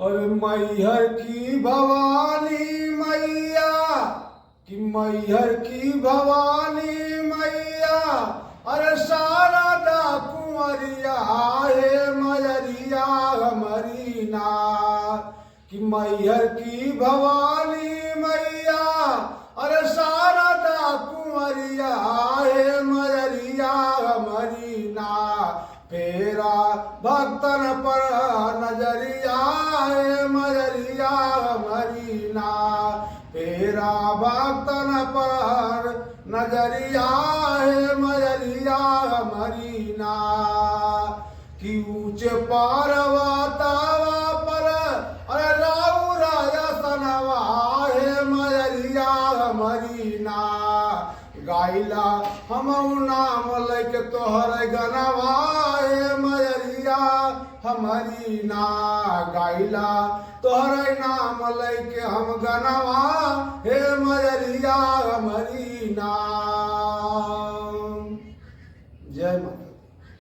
और मैहर की भवानी मैया कि मैहर की भवानी मैया अरे शारदा कुंवरिया हे मयरिया हमारी नाथ कि मैहर की भवानी मैया अरे शारदा कुंवरिया हे मयरिया हमारी नाथ फेरा भक्तन पर नजरिया है मजरिया हमारी ना फेरा भक्तन पर नजरिया है मजरिया हमारी ना कि ऊंचे पार्वतावा पर अरे राऊ राजा सनवा है मजरिया हमारी ना गाइला हम नाम लेके तोहर गनवा मयरिया हमारी ना गाइला तोहर नाम लेके हम गनवा हे मयरिया हमारी ना।